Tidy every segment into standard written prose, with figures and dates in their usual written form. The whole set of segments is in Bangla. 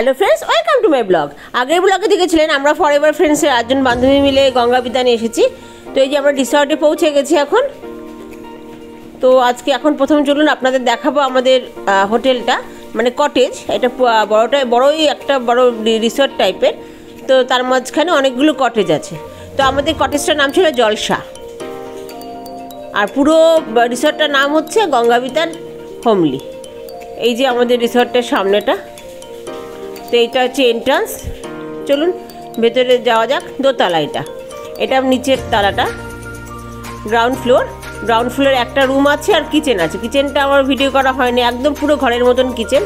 Hello friends, welcome to my blog. আগের ব্লগে দেখেছিলেন আমরা ফরএভার ফ্রেন্ডসের 8জন বান্ধবী মিলে গঙ্গা বিতানে এসেছি। তো এই যে আমরা রিসর্টে পৌঁছে গেছি এখন। তো আজকে এখন প্রথম চলুন আপনাদের দেখাবো আমাদের হোটেলটা, মানে কটেজ। এটা বড়ই একটা বড় রিসর্ট টাইপের। তো তার মাঝখানে অনেকগুলো কটেজ আছে। তো আমাদের কটেজটার নাম ছিল জলসা, আর পুরো রিসর্টটার নাম হচ্ছে গঙ্গা বিতান হোমলি। এই যে আমাদের রিসর্টের সামনেটা। তো এইটা হচ্ছে এন্ট্রান্স। চলুন ভেতরে যাওয়া যাক। দোতলা এটা নিচের তালাটা, গ্রাউন্ড ফ্লোরে একটা রুম আছে আর কিচেন আছে। কিচেনটা আমার ভিডিও করা হয়নি, একদম পুরো ঘরের মতন কিচেন।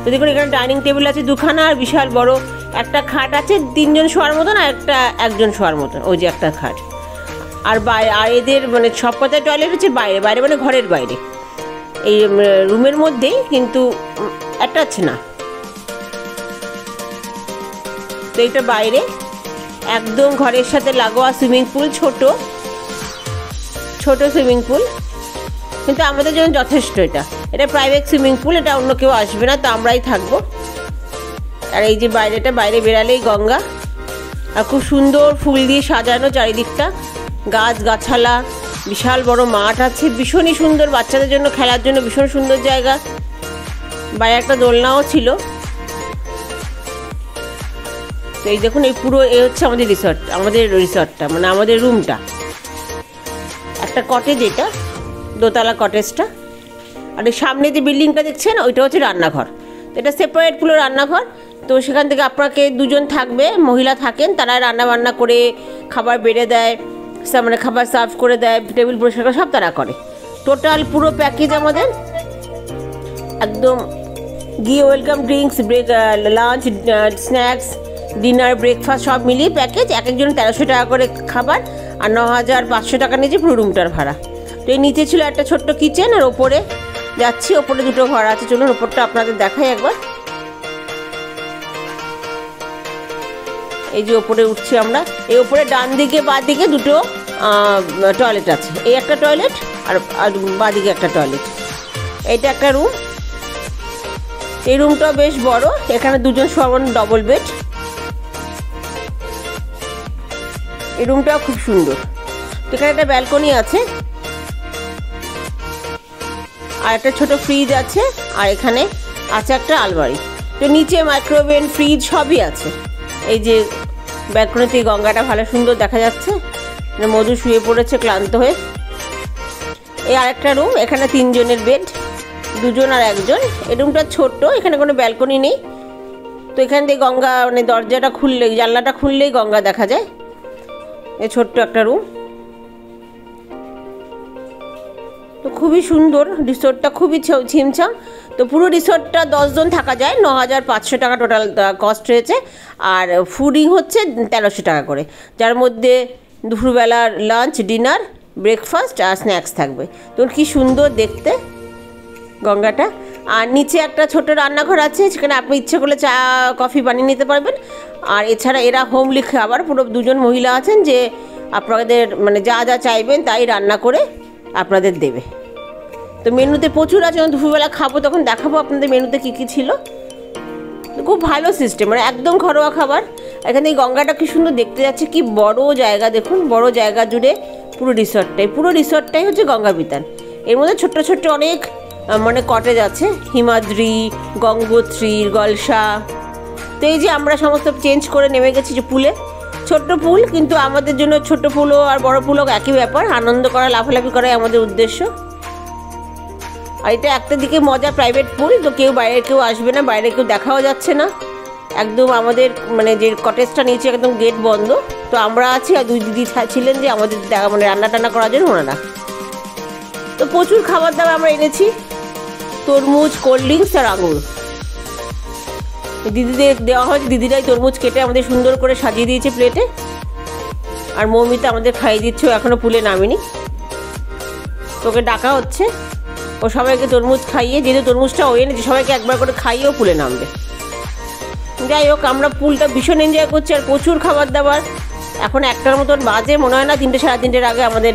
তো দেখুন এখানে ডাইনিং টেবিল আছে দুখানা, আর বিশাল বড় একটা খাট আছে 3জন শোয়ার মতন, আর একজন শোয়ার মতন। ওই যে একটা খাট। আর এদের মানে সব কথায় টয়লেট হচ্ছে বাইরে মানে ঘরের বাইরে, এই রুমের মধ্যেই, কিন্তু অ্যাটাচ না। তো এটা বাইরে একদম ঘরের সাথে লাগোয়া সুইমিং পুল, ছোট সুইমিং পুল, কিন্তু আমাদের জন্য যথেষ্ট। এটা প্রাইভেট সুইমিং পুল, এটা অন্য কেউ আসবে না, তো আমরাই থাকবো। আর এই যে বাইরে বেরালেই গঙ্গা, আর খুব সুন্দর ফুল দিয়ে সাজানো চারিদিকটা, গাছগাছালা, বিশাল বড় মাঠ আছে, ভীষণই সুন্দর, বাচ্চাদের জন্য খেলার জন্য ভীষণ সুন্দর জায়গা। বাইরে একটা দোলনাও ছিল। তো এই দেখুন, এই পুরো হচ্ছে আমাদের রিসর্টটা, মানে আমাদের রুমটা। একটা কটেজ, এটা দোতলা কটেজটা। আর এই সামনে যে বিল্ডিংটা দেখছেন ওইটা হচ্ছে রান্নাঘর। তো এটা সেপারেট পুরো রান্নাঘর। তো সেখান থেকে আপনাকে 2জন থাকবে, মহিলা থাকেন, তারা রান্না বান্না করে খাবার বেড়ে দেয়, মানে খাবার সার্ভ করে দেয়, টেবিল পরিষ্কার সব তারা করে। টোটাল পুরো প্যাকেজ আমাদের একদম গিয়ে welcome drinks, lunch, snacks, dinner, breakfast সব মিলিয়ে প্যাকেজ। একজন 1300 টাকা করে খাবার, আর 9500 টাকা নিয়েছে পুরো রুমটার ভাড়া। তো এই নিচে ছিল একটা ছোট্ট কিচেন, আর ওপরে যাচ্ছি, ওপরে 2টো ঘর আছে। চলুন ওপরটা আপনাদের দেখাই একবার। এই যে ওপরে উঠছি আমরা। এই ওপরে ডান দিকে বাঁ দিকে 2টো টয়লেট আছে। এই একটা টয়লেট, আর বাঁ দিকে একটা টয়লেট। এইটা একটা রুম। এই রুমটাও বেশ বড়, এখানে 2জন শোয়ার ডবল বেড। এই রুমটাও খুব সুন্দর। এখানে একটা ব্যালকনি আছে, আর একটা ছোট ফ্রিজ আছে, আর এখানে আছে একটা আলমারি। তো নিচে মাইক্রোওভেন, ফ্রিজ সবই আছে। এই যে ব্যালকনিতে গঙ্গাটা ভালো সুন্দর দেখা যাচ্ছে। মধু শুয়ে পড়েছে ক্লান্ত হয়ে। এই আরেকটা রুম, এখানে 3জনের বেড, 2জন আর 1জন। এই রুমটা ছোট্ট, এখানে কোনো ব্যালকনি নেই। তো এখান থেকে গঙ্গা, মানে দরজাটা খুললেই, জানলাটা খুললেই গঙ্গা দেখা যায়। এই ছোট্ট একটা রুম। তো খুবই সুন্দর রিসোর্টটা, খুবই ছিমছাম। তো পুরো রিসোর্টটা 10জন থাকা যায়। 9500 টাকা টোটাল কস্ট হয়েছে। আর ফুডিং হচ্ছে 1300 টাকা করে, যার মধ্যে দুপুরবেলার লাঞ্চ, ডিনার, ব্রেকফাস্ট আর স্ন্যাক্স থাকবে। তো কি সুন্দর দেখতে গঙ্গাটা। আর নিচে একটা ছোট রান্নাঘর আছে, সেখানে আপনি ইচ্ছে করলে চা কফি বানিয়ে নিতে পারবেন। আর এছাড়া এরা হোমলি খাবার, পুরো 2জন মহিলা আছেন যে আপনাদের মানে যা যা চাইবেন তাই রান্না করে আপনাদের দেবে। তো মেনুতে প্রচুর আছে, দুপুরবেলা খাবো তখন দেখাবো আপনাদের মেনুতে কী কী ছিল। খুব ভালো সিস্টেম, মানে একদম ঘরোয়া খাবার। এখানে এই গঙ্গাটা কি সুন্দর দেখতে যাচ্ছে, কি বড় জায়গা দেখুন, বড় জায়গা জুড়ে পুরো রিসর্টটাই হচ্ছে গঙ্গা বিতান। এর মধ্যে ছোট্ট ছোট্ট অনেক মানে কটেজ আছে, হিমাদ্রি, গঙ্গোত্রী, গলসা। তো এই যে আমরা সমস্ত চেঞ্জ করে নেমে গেছি যে পুলে, ছোট্ট পুল, কিন্তু আমাদের জন্য ছোট পুলও আর বড় পুলও একই ব্যাপার, আনন্দ করা, লাফালাফি করাই আমাদের উদ্দেশ্য। আর এটা একটা দিকে মজা, প্রাইভেট পুল, তো কেউ আসবে না, বাইরে কেউ দেখাও যাচ্ছে না। একদম আমাদের মানে যে কটেজটা নিচে একদম গেট বন্ধ। তো আমরা আছি, আর 2 দিদি ছিলেন যে আমাদের মানে রান্না টান্না করার জন্য ওনারা। তো প্রচুর খাবার দাবার আমরা এনেছি, তরমুজ, কোল্ড ড্রিঙ্কস আর আঙুর। দিদিদের দেওয়া হয়েছে, দিদিরাই তরমুজ কেটে আমাদের সুন্দর করে সাজিয়ে দিয়েছে প্লেটে। আর মৌমিতা আমাদের খাইয়ে দিচ্ছে, এখনও পুলে নামেনি। তোকে ডাকা হচ্ছে, ও সবাইকে তরমুজ খাইয়ে, যেহেতু তরমুজটা ও এনেছে, সবাইকে একবার করে খাইয়েও পুলে নামবে। যাই হোক, আমরা পুলটা ভীষণ এনজয় করছি, আর প্রচুর খাবার দাবার। এখন 1টার মতন বাজে, মনে হয় না 3টে সাড়ে 3টের আগে আমাদের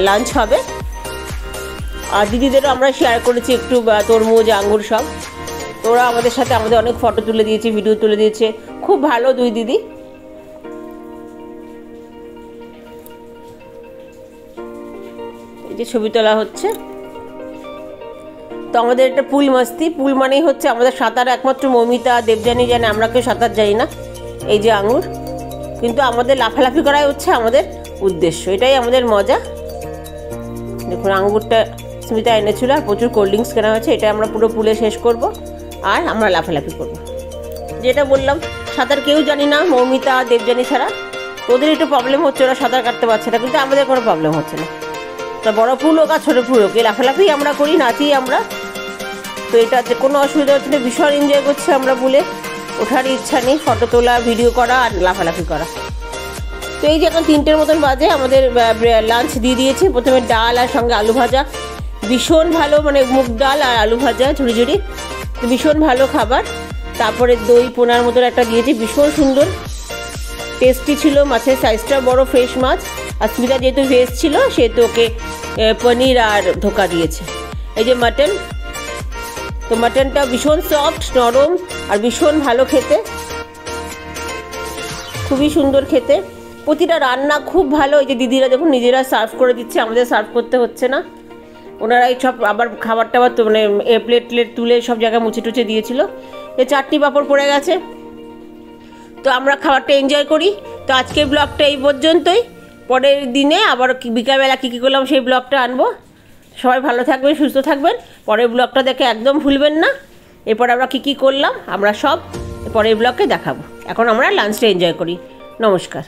লাঞ্চ হবে। আর দিদিদেরও আমরা শেয়ার করেছি একটু তরমুজ, আঙ্গুর সব। তো ওরা আমাদের সাথে আমাদের অনেক ফটো তুলে দিয়েছে, ভিডিও তুলে দিয়েছে, খুব ভালো দুই দিদি। এই যে ছবি তোলা হচ্ছে। তো আমাদের এটা পুল মাস্তি, পুল মানেই হচ্ছে আমাদের সাঁতার একমাত্র মৌমিতা দেবযানী জানে, আমরা কেউ সাঁতার জানি না। এই যে আঙুর, কিন্তু আমাদের লাফালাফি করাই হচ্ছে আমাদের উদ্দেশ্য, এটাই আমাদের মজা। দেখুন আঙুরটা স্মিতা এনেছিল, আর প্রচুর কোল্ড ড্রিঙ্কস কেনা হয়েছে, এটা আমরা পুরো পুলে শেষ করব আর আমরা লাফালাফি করব। যেটা বললাম সাঁতার কেউ জানি না মৌমিতা দেবযানী ছাড়া, ওদের একটু প্রবলেম হচ্ছে, ওরা সাঁতার কাটতে পারছে না, কিন্তু আমাদের কোনো প্রবলেম হচ্ছে না। তা বড় পুল হোক আর ছোটো পুল হোক, এই লাফালাফি আমরা করি, নাচি আমরা। তো এটা কোনো অসুবিধা হচ্ছে না, ভীষণ এনজয় করছি আমরা পুলে, ওঠার ইচ্ছা নেই, ফটো তোলা, ভিডিও করা আর লাফালাফি করা। তো এই যে এখন 3টের মতন বাজে, আমাদের লাঞ্চ দিয়ে দিয়েছে। প্রথমে ডাল আর সঙ্গে আলু ভাজা, ভীষণ ভালো, মানে মুগ ডাল আর আলু ভাজা ঝুড়ি ঝুড়ি, ভীষণ ভালো খাবার। তারপরে দই পোনার মতন একটা দিয়েছে, ভীষণ সুন্দর টেস্টি ছিল, মাছের সাইজটা বড়, ফ্রেশ মাছ। আর স্মিতা যেহেতু ভেজ ছিল সেহেতু ওকে পনির আর ধোকা দিয়েছে। এই যে মাটন, তো মাটনটা ভীষণ সফট, নরম আর ভীষণ ভালো খেতে, খুবই সুন্দর খেতে। প্রতিটা রান্না খুব ভালো। এই যে দিদিরা দেখুন নিজেরা সার্ভ করে দিচ্ছে, আমাদের সার্ভ করতে হচ্ছে না, ওনারাই সব আবার খাবার টাবার তো মানে প্লেট তুলে সব জায়গায় মুছে টুছে দিয়েছিল। এই চাটনি পাঁপড় পড়ে গেছে, তো আমরা খাবারটা এনজয় করি। তো আজকের ব্লগটা এই পর্যন্তই, পরের দিনে আবার বিকালবেলা কী কী করলাম সেই ব্লগটা আনবো। সবাই ভালো থাকবেন, সুস্থ থাকবেন, পরের ব্লগটা দেখে একদম ভুলবেন না। এরপর আমরা কী কী করলাম আমরা সব পরের ব্লগে দেখাবো। এখন আমরা লাঞ্চটা এনজয় করি। নমস্কার।